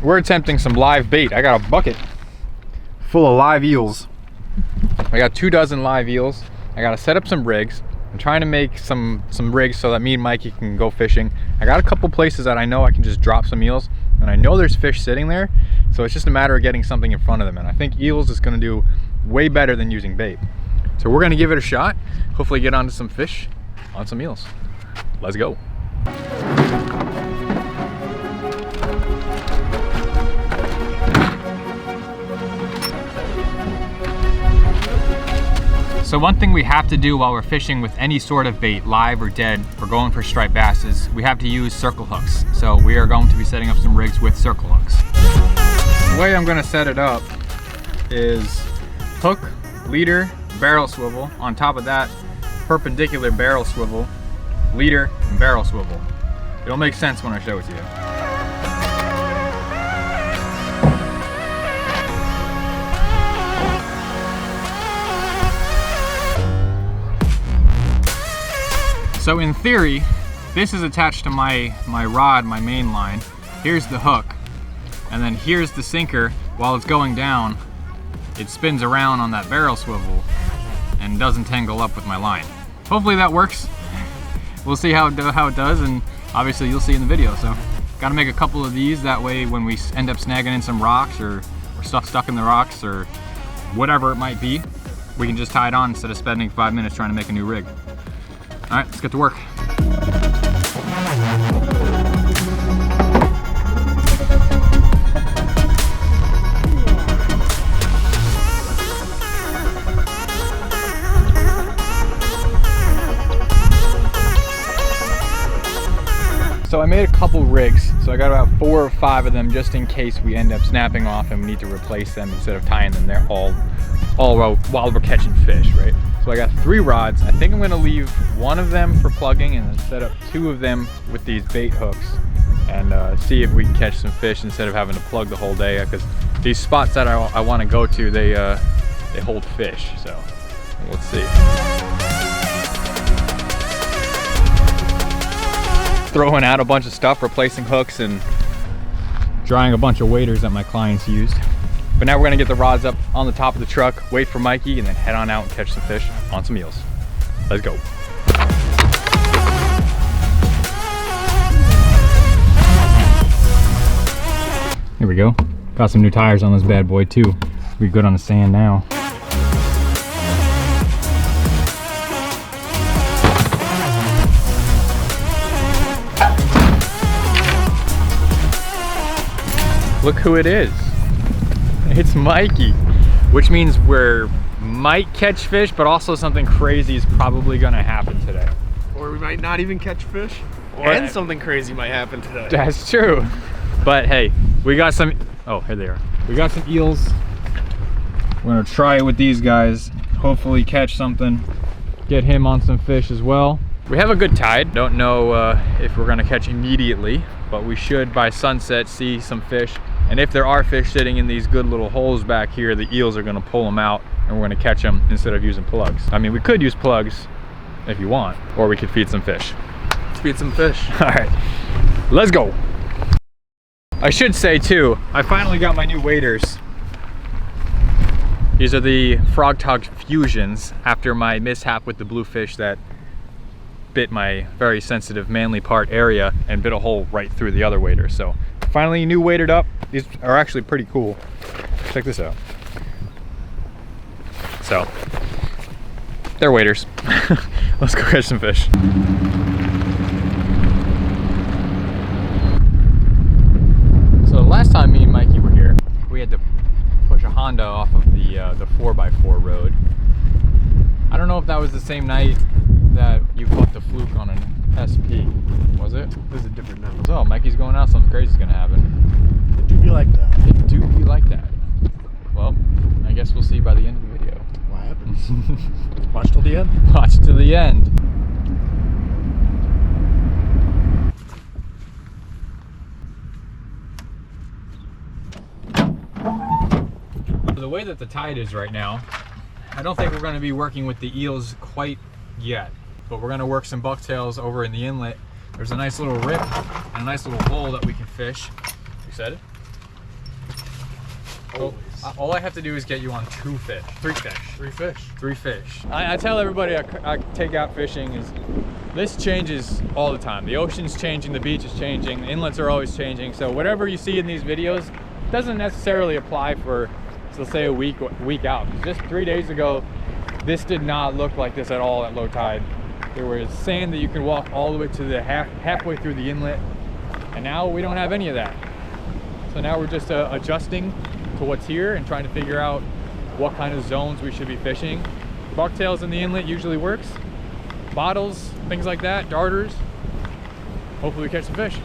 We're attempting some live bait. I got a bucket full of live eels. I got 24 live eels. I gotta set up some rigs. I'm trying to make some rigs so that me and Mikey can go fishing. I got a couple places that I know I can just drop some eels, and I know there's fish sitting there, so it's just a matter of getting something in front of them, and I think eels is gonna do way better than using bait. So we're gonna give it a shot, hopefully get onto some fish on some eels. Let's go. So one thing we have to do while we're fishing with any sort of bait, live or dead, or going for striped bass, is we have to use circle hooks. So we are going to be setting up some rigs with circle hooks. The way I'm gonna set it up is hook, leader, barrel swivel. On top of that, perpendicular barrel swivel, leader, and barrel swivel. It'll make sense when I show it to you. So in theory, this is attached to my rod, my main line. Here's the hook, and then here's the sinker. While it's going down, it spins around on that barrel swivel and doesn't tangle up with my line. Hopefully that works. We'll see how it does, and obviously you'll see in the video. So gotta make a couple of these, that way when we end up snagging in some rocks or stuff stuck in the rocks or whatever it might be, we can just tie it on instead of spending 5 minutes trying to make a new rig. All right, let's get to work. So I made a couple rigs, so I got about 4 or 5 of them just in case we end up snapping off and we need to replace them instead of tying them there all while we're catching fish, right? So I got 3 rods. I think I'm gonna leave 1 of them for plugging and then set up 2 of them with these bait hooks and see if we can catch some fish instead of having to plug the whole day, because these spots that I want to go to, they hold fish. So let's see. Throwing out a bunch of stuff, replacing hooks and drying a bunch of waders that my clients used. But now we're gonna get the rods up on the top of the truck, wait for Mikey, and then head on out and catch some fish on some eels. Let's go. Here we go. Got some new tires on this bad boy too. We're good on the sand now. Look who it is. It's Mikey, which means we might catch fish, but also something crazy is probably gonna happen today. Or we might not even catch fish, and something crazy might happen today. That's true. But hey, we got some, oh, here they are. We got some eels. We're gonna try it with these guys. Hopefully catch something, get him on some fish as well. We have a good tide. Don't know if we're gonna catch immediately, but we should by sunset see some fish. And if there are fish sitting in these good little holes back here, the eels are gonna pull them out and we're gonna catch them instead of using plugs. I mean, we could use plugs if you want, or we could feed some fish. Let's feed some fish. All right, let's go. I should say too, I finally got my new waders. These are the FROGGTOGGS Fusions after my mishap with the bluefish that bit my very sensitive manly part area and bit a hole right through the other wader. So finally new wadered up. These are actually pretty cool. Check this out. So they're waders. Let's go catch some fish. So the last time me and Mikey were here, we had to push a Honda off of the 4x4 road. I don't know if that was the same night that you caught the fluke on an SP. Was it? It was a different night. So Mikey's going out, something crazy's gonna happen. It do be like that. It do be like that. Well, I guess we'll see by the end of the video. What happens? Watch till the end. Watch to the end. The way that the tide is right now, I don't think we're going to be working with the eels quite yet, but we're going to work some bucktails over in the inlet. There's a nice little rip and a nice little hole that we can fish. You excited? Well, all I have to do is get you on 2 fish. 3 fish. 3 fish. 3 fish. I tell everybody I take out fishing is this changes all the time. The ocean's changing, the beach is changing, the inlets are always changing. So whatever you see in these videos doesn't necessarily apply for, let's say, a week out. Just 3 days ago, this did not look like this at all at low tide. There was sand that you could walk all the way to the halfway through the inlet, and now we don't have any of that. So now we're just adjusting to what's here and trying to figure out what kind of zones we should be fishing. Bucktails in the inlet usually works. Bottles, things like that, darters. Hopefully we catch some fish.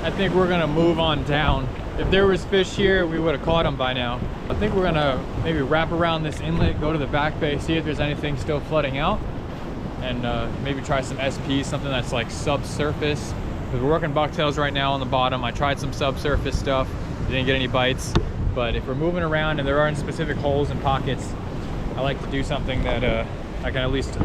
I think we're gonna move on down. If there was fish here, we would have caught them by now. I think we're gonna maybe wrap around this inlet, go to the back bay, see if there's anything still flooding out, and maybe try some SP, something that's like subsurface. Because we're working bucktails right now on the bottom. I tried some subsurface stuff, didn't get any bites. But if we're moving around and there aren't specific holes and pockets, I like to do something that I can at least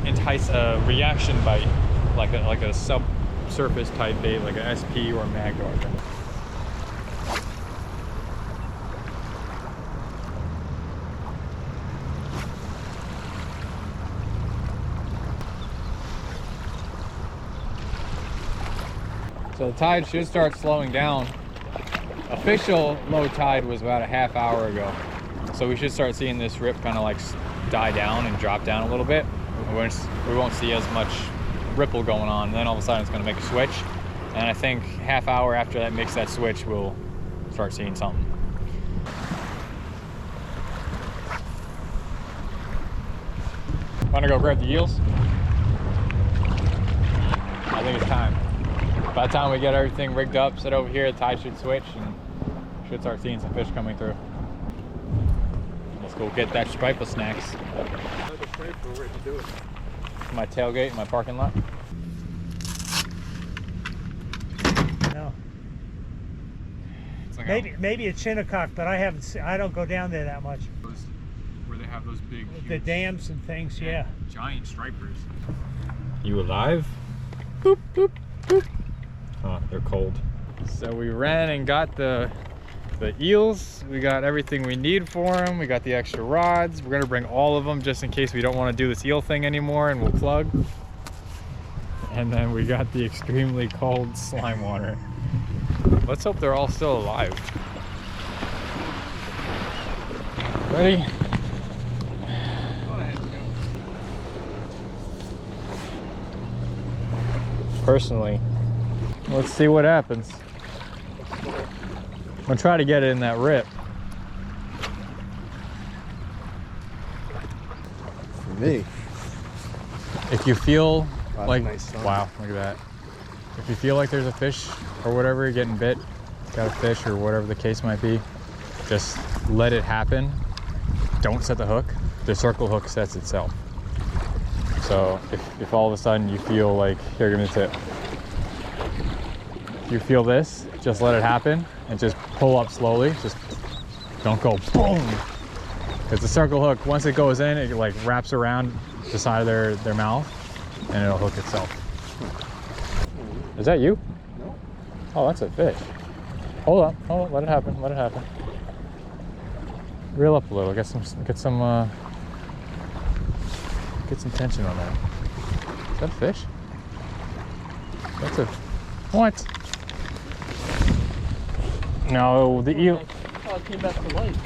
entice a reaction bite, like a subsurface type bait, like an SP or a mag dart. So the tide should start slowing down. Official low tide was about a half hour ago. So we should start seeing this rip kind of like die down and drop down a little bit. We won't see as much ripple going on. And then all of a sudden it's gonna make a switch. And I think half hour after that makes that switch, we'll start seeing something. Wanna go grab the eels? I think it's time. By the time we get everything rigged up, sit over here, the tide should switch and should start seeing some fish coming through. Let's go get that stripe of snacks. My tailgate in my parking lot. No. It's like Maybe a Chillhop, but I haven't seen, I don't go down there that much. Where they have those big, The dams and things, yeah. Giant stripers. You alive? Boop, boop, boop. Oh, they're cold. So we ran and got the eels. We got everything we need for them. We got the extra rods. We're gonna bring all of them just in case we don't want to do this eel thing anymore, and we'll plug. And then we got the extremely cold slime water. Let's hope they're all still alive. Ready? Personally, let's see what happens. I'm gonna try to get it in that rip. For me. If you feel like, nice, wow, look at that. If you feel like there's a fish or whatever, you're getting bit, got a fish or whatever the case might be, just let it happen. Don't set the hook. The circle hook sets itself. So if all of a sudden you feel like, here, give me the tip. If you feel this, just let it happen and just pull up slowly. Just don't go boom. Because the circle hook, once it goes in, it like wraps around the side of their mouth and it'll hook itself. Is that you? No. Oh, that's a fish. Hold on, let it happen, let it happen. Reel up a little, get some tension on that. Is that a fish? That's a, what? No, the eel. Oh, it came back to life.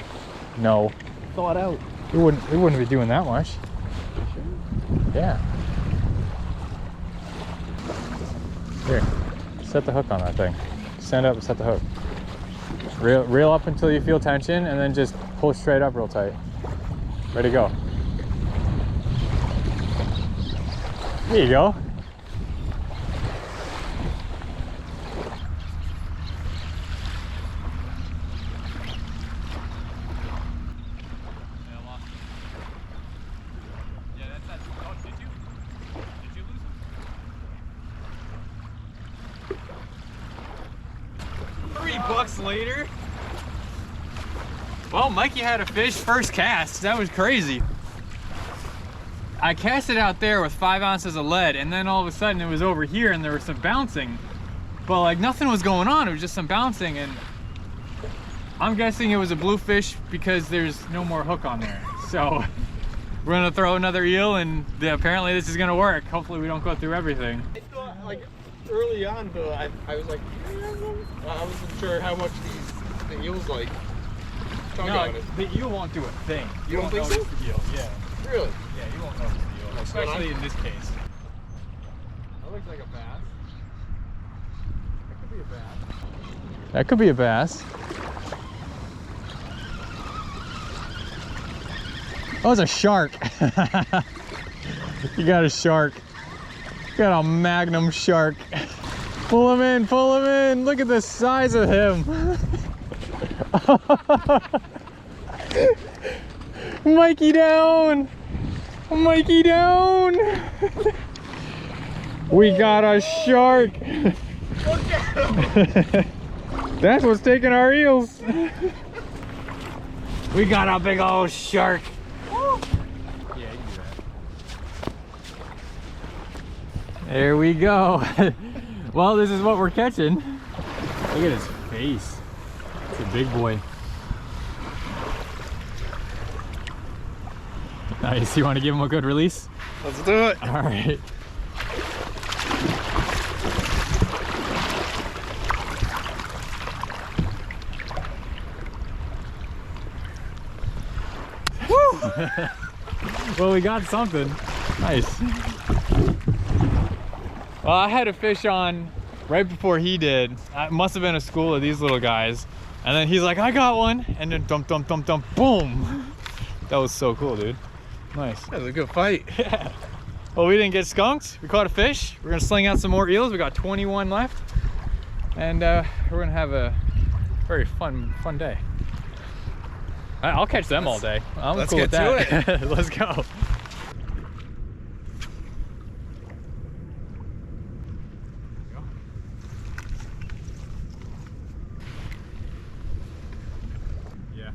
No. Thawed out. It wouldn't be doing that much. Yeah. Here, set the hook on that thing. Stand up and set the hook. Reel up until you feel tension and then just pull straight up real tight. Ready to go. There you go. $3 later. Well, Mikey had a fish first cast. That was crazy. I cast it out there with 5 ounces of lead, and then all of a sudden it was over here and there was some bouncing, but like nothing was going on. It was just some bouncing, and I'm guessing it was a bluefish because there's no more hook on there. So we're gonna throw another eel, and apparently this is gonna work. Hopefully we don't go through everything. I thought, like, early on, though, I was like, I wasn't sure how much the eels like. No, the eel won't do a thing. You don't think so? The eel, yeah. Really? Yeah, you won't notice the eel, especially in this case. That looks like a bass. That could be a bass. That could be a bass. Oh, it's a shark. You got a shark. You got a magnum shark. Pull him in, pull him in. Look at the size of him. Mikey down. Mikey down. We got a shark. That's what's taking our eels. We got a big old shark. Yeah, you can do that. There we go. Well, this is what we're catching. Look at his face. It's a big boy. Nice. You want to give him a good release? Let's do it. All right. Well, we got something. Nice. Well, I had a fish on right before he did. It must have been a school of these little guys. And then he's like, I got one. And then dump, dump, dump, dump, boom. That was so cool, dude. Nice. That was a good fight. Yeah. Well, we didn't get skunked. We caught a fish. We're gonna sling out some more eels. We got 21 left. And we're gonna have a very fun day. I'll catch them all day. I'm Let's cool with get that. to it. Let's go. Yeah.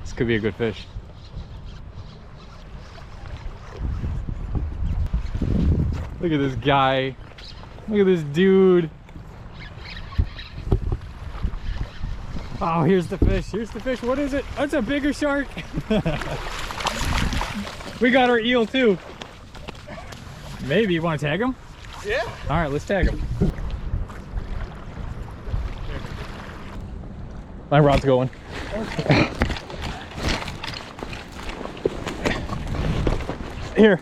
This could be a good fish. Look at this guy. Look at this dude. Oh, here's the fish. Here's the fish. What is it? That's a bigger shark. We got our eel too. Maybe you want to tag him? Yeah. All right, let's tag him. My rod's going. Here.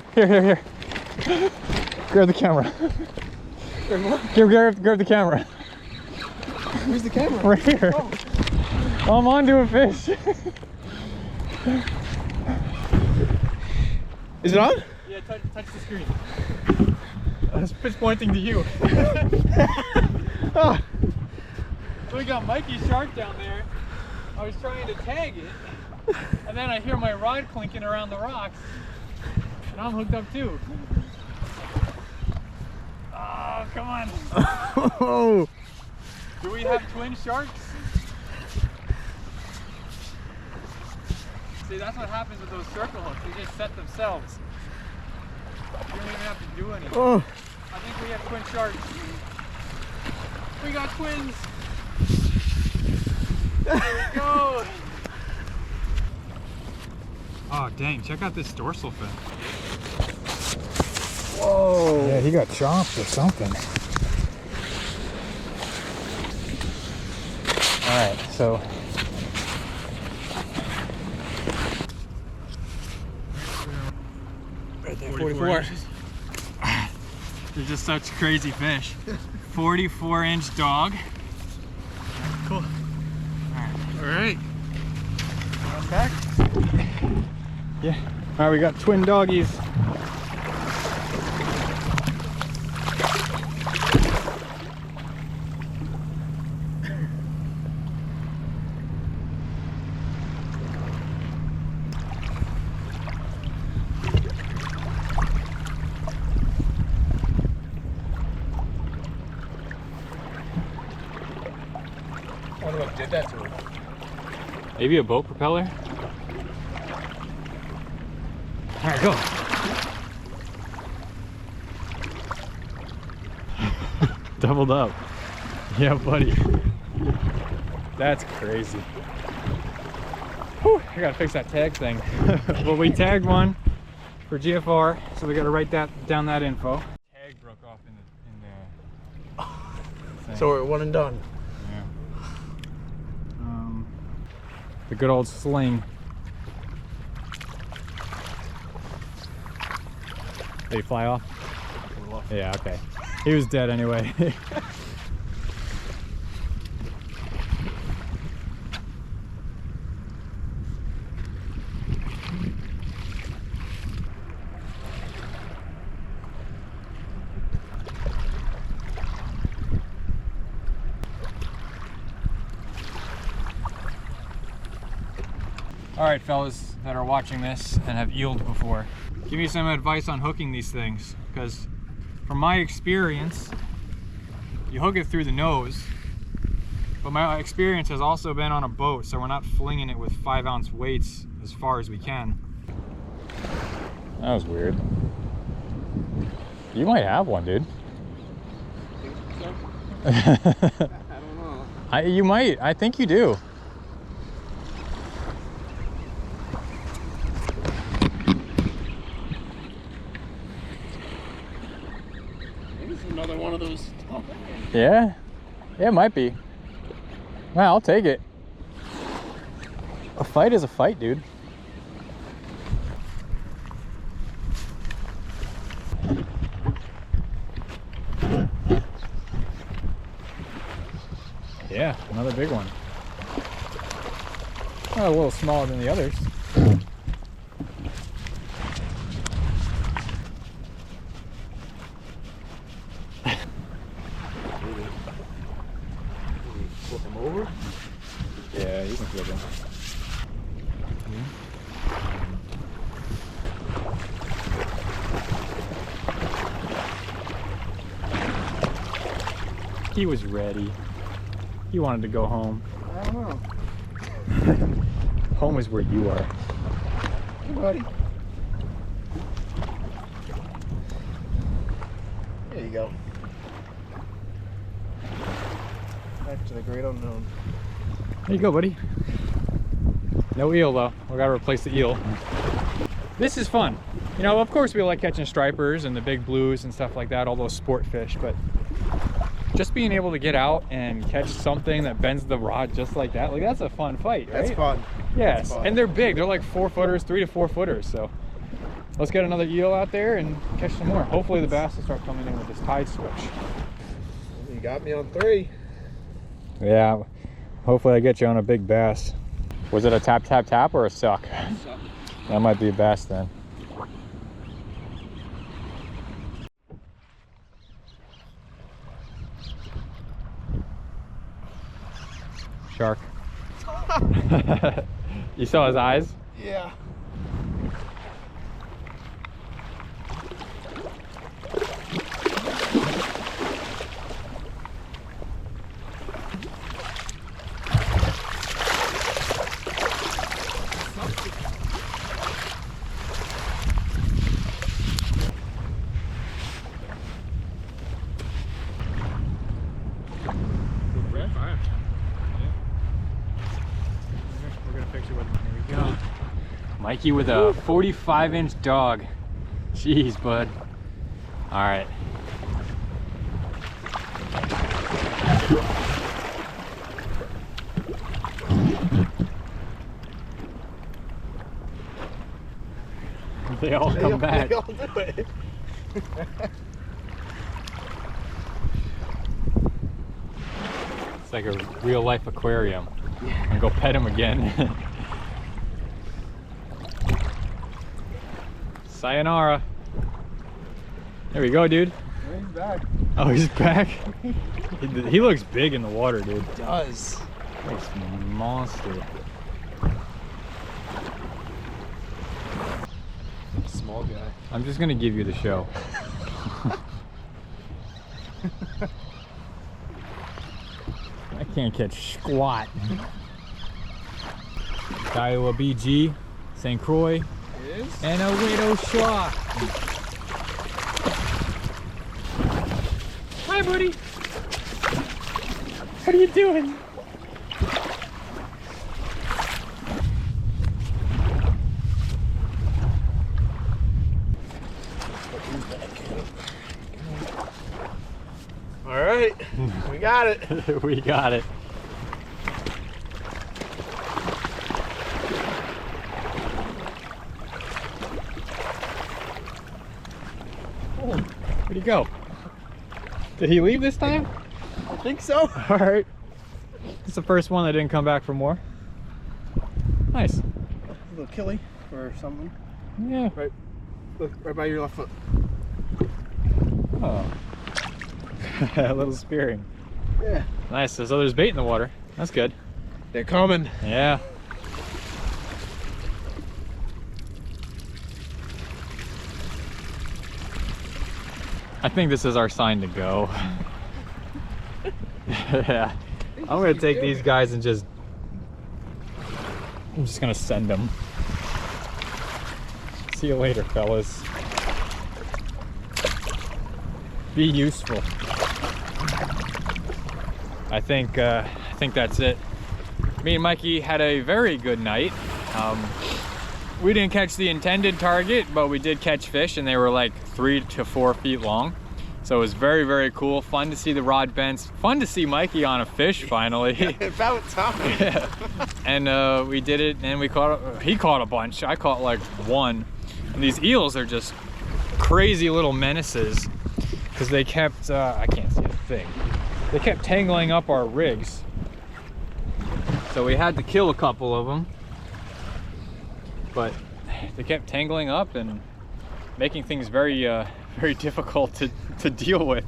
Grab the camera. Grab the camera. Where's the camera? Right here. Oh. I'm onto a fish. Is it on? Yeah, touch the screen. This fish pointing to you. Oh. So we got Mikey's shark down there. I was trying to tag it, and then I hear my rod clinking around the rocks, and I'm hooked up too. Oh, come on. Oh. Do we have twin sharks? See, that's what happens with those circle hooks. They just set themselves. You don't even have to do anything. Oh. I think we have twin sharks. We got twins. There we go. Oh, dang. Check out this dorsal fin. Whoa. Yeah, he got chomped or something. Alright, so Right there, 44 inches. They're just such crazy fish. 44-inch dog. Cool. All right. Back? Yeah. Alright, we got twin doggies. hook did that to it. Maybe a boat propeller? All right, go. Doubled up. Yeah, buddy. That's crazy. Whew, I gotta fix that tag thing. Well, we tagged one for GFR, so we gotta write down that info. Tag broke off in the thing. So we're one and done. Yeah. The good old sling. Did he fly off? Yeah, okay. He was dead anyway. All right, fellas that are watching this and have eeled before, give me some advice on hooking these things, because from my experience, you hook it through the nose, but my experience has also been on a boat, so we're not flinging it with 5-ounce weights as far as we can. That was weird. You might have one, dude. I don't know. You might. I think you do. Another one of those. Yeah, it might be. Well, I'll take it. A fight is a fight, dude. Yeah, another big one. Not a little smaller than the others. Flip him over. Yeah, you can flip him. He was ready. He wanted to go home. I don't know. Home is where you are. Hey, buddy. There you go. Back to the great unknown. There you go, buddy. No eel though. We gotta replace the eel. This is fun. You know, of course we like catching stripers and the big blues and stuff like that, all those sport fish, but just being able to get out and catch something that bends the rod just like that, like that's a fun fight, right? That's fun. Yes, That's fun. and they're big. They're like 4-footers, 3 to 4 footers. So let's get another eel out there and catch some more. Hopefully the bass will start coming in with this tide switch. You got me on 3. Yeah, hopefully I get you on a big bass. Was it a tap, tap, tap or a suck? Suck. That might be a bass then. Shark. You saw his eyes? Yeah. Mikey with a 45-inch dog. Jeez, bud. All right. They all come back. They all do it. It's like a real-life aquarium. And go pet him again. Sayonara. There we go, dude. He's back. Oh, he's back? He looks big in the water, dude. He does. Looks monster. Small guy. I'm just gonna give you the show. Can't catch squat. Kiowa BG, St. Croix, Is? and a widow shaw. Hi, buddy. What are you doing? All right, we got it. We got it. Oh, where'd he go? Did he leave this time? I think so. All right. It's the first one that didn't come back for more. Nice. A little killy or something. Yeah. Right, look, right by your left foot. Oh. A little spearing. Yeah. Nice. So there's bait in the water. That's good. They're coming. Yeah. I think this is our sign to go. Yeah. I'm gonna take these guys and I'm just gonna send them. See you later, fellas. Be useful. I think that's it. Me and Mikey had a very good night. We didn't catch the intended target, but we did catch fish, and they were like 3 to 4 feet long. So it was very, very cool. Fun to see the rod bends. Fun to see Mikey on a fish finally. About time. Yeah. And we did it, and he caught a bunch. I caught like one. And these eels are just crazy little menaces because they kept, I can't see a thing. They kept tangling up our rigs. So we had to kill a couple of them. But they kept tangling up and making things very, very difficult to deal with.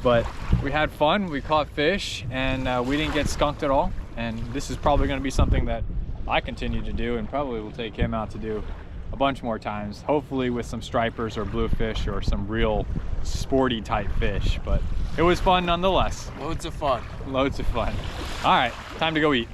But we had fun, we caught fish, and we didn't get skunked at all. And this is probably gonna be something that I continue to do, and probably will take him out to do a bunch more times, hopefully with some stripers or bluefish or some real sporty type fish. But it was fun nonetheless. Loads of fun. Loads of fun. All right, time to go eat.